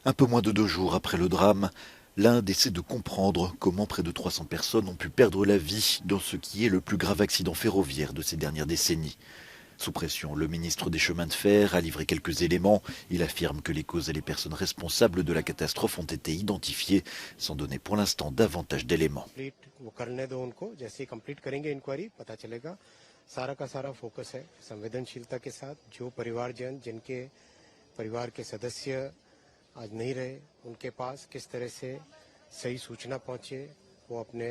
Un peu moins de 2 jours après le drame, l'Inde essaie de comprendre comment près de 300 personnes ont pu perdre la vie dans ce qui est le plus grave accident ferroviaire de ces dernières décennies. Sous pression, le ministre des Chemins de Fer a livré quelques éléments. Il affirme que les causes et les personnes responsables de la catastrophe ont été identifiées, sans donner pour l'instant davantage d'éléments. आज नहीं रहे उनके पास किस तरह से सही सूचना पहुंचे वो अपने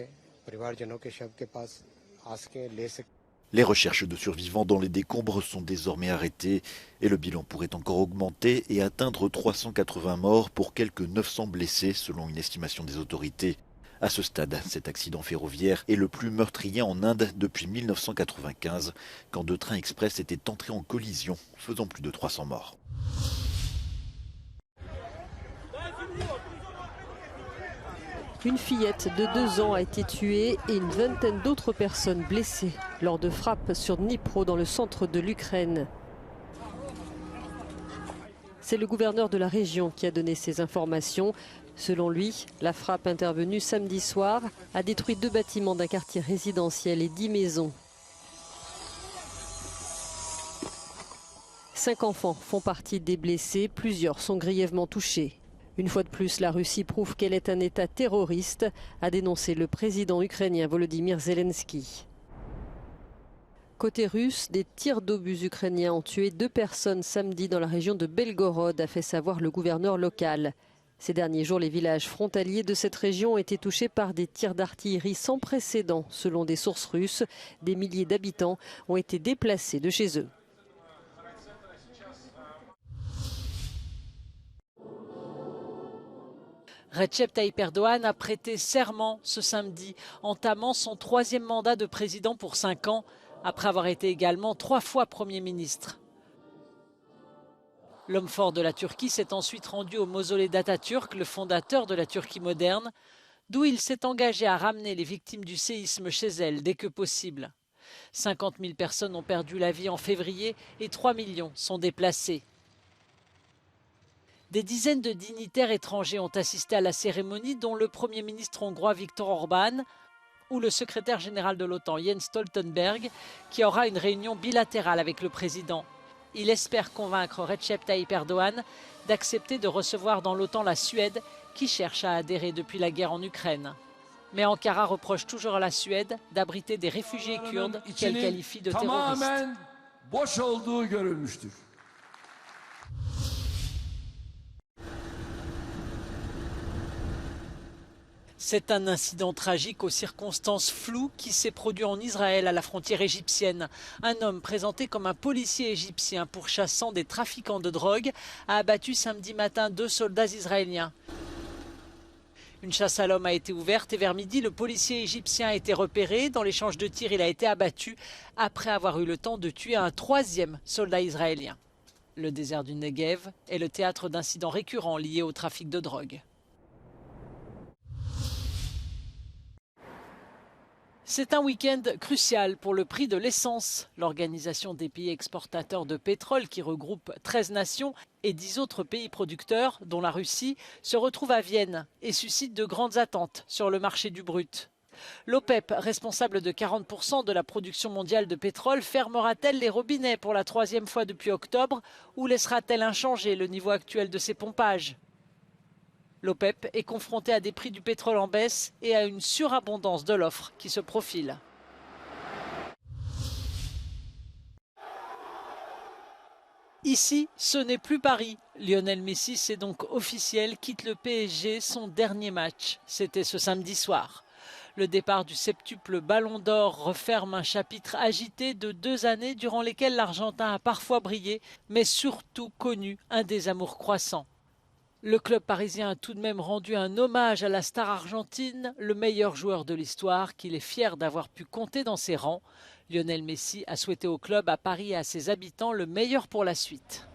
परिवारजनों के शव के पास आ सकें ले सकें. Les recherches de survivants dans les décombres sont désormais arrêtées et le bilan pourrait encore augmenter et atteindre 380 morts pour quelques 900 blessés selon une estimation des autorités. À ce stade, cet accident ferroviaire est le plus meurtrier en Inde depuis 1995, quand 2 trains express étaient entrés en collision, faisant plus de 300 morts. Une fillette de 2 ans a été tuée et une vingtaine d'autres personnes blessées lors de frappes sur Dnipro dans le centre de l'Ukraine. C'est le gouverneur de la région qui a donné ces informations. Selon lui, la frappe intervenue samedi soir a détruit 2 bâtiments d'un quartier résidentiel et 10 maisons. 5 enfants font partie des blessés, plusieurs sont grièvement touchés. Une fois de plus, la Russie prouve qu'elle est un État terroriste, a dénoncé le président ukrainien Volodymyr Zelensky. Côté russe, des tirs d'obus ukrainiens ont tué 2 personnes samedi dans la région de Belgorod, a fait savoir le gouverneur local. Ces derniers jours, les villages frontaliers de cette région ont été touchés par des tirs d'artillerie sans précédent. Selon des sources russes, des milliers d'habitants ont été déplacés de chez eux. Recep Tayyip Erdogan a prêté serment ce samedi, entamant son 3e mandat de président pour 5 ans, après avoir été également 3 fois Premier ministre. L'homme fort de la Turquie s'est ensuite rendu au mausolée d'Atatürk, le fondateur de la Turquie moderne, d'où il s'est engagé à ramener les victimes du séisme chez elles dès que possible. 50 000 personnes ont perdu la vie en février et 3 millions sont déplacées. Des dizaines de dignitaires étrangers ont assisté à la cérémonie, dont le Premier ministre hongrois Viktor Orban ou le secrétaire général de l'OTAN Jens Stoltenberg, qui aura une réunion bilatérale avec le président. Il espère convaincre Recep Tayyip Erdogan d'accepter de recevoir dans l'OTAN la Suède, qui cherche à adhérer depuis la guerre en Ukraine. Mais Ankara reproche toujours à la Suède d'abriter des réfugiés kurdes qu'elle qualifie de terroristes. C'est un incident tragique aux circonstances floues qui s'est produit en Israël à la frontière égyptienne. Un homme présenté comme un policier égyptien pourchassant des trafiquants de drogue a abattu samedi matin 2 soldats israéliens. Une chasse à l'homme a été ouverte et vers midi, le policier égyptien a été repéré. Dans l'échange de tirs, il a été abattu après avoir eu le temps de tuer un 3e soldat israélien. Le désert du Negev est le théâtre d'incidents récurrents liés au trafic de drogue. C'est un week-end crucial pour le prix de l'essence. L'Organisation des pays exportateurs de pétrole, qui regroupe 13 nations et 10 autres pays producteurs, dont la Russie, se retrouve à Vienne et suscite de grandes attentes sur le marché du brut. L'OPEP, responsable de 40% de la production mondiale de pétrole, fermera-t-elle les robinets pour la 3e fois depuis octobre ou laissera-t-elle inchangé le niveau actuel de ses pompages ? L'OPEP est confrontée à des prix du pétrole en baisse et à une surabondance de l'offre qui se profile. Ici, ce n'est plus Paris. Lionel Messi, c'est donc officiel, quitte le PSG, son dernier match. C'était ce samedi soir. Le départ du septuple Ballon d'Or referme un chapitre agité de 2 années durant lesquelles l'Argentin a parfois brillé, mais surtout connu un désamour croissant. Le club parisien a tout de même rendu un hommage à la star argentine, le meilleur joueur de l'histoire, qu'il est fier d'avoir pu compter dans ses rangs. Lionel Messi a souhaité au club, à Paris et à ses habitants le meilleur pour la suite.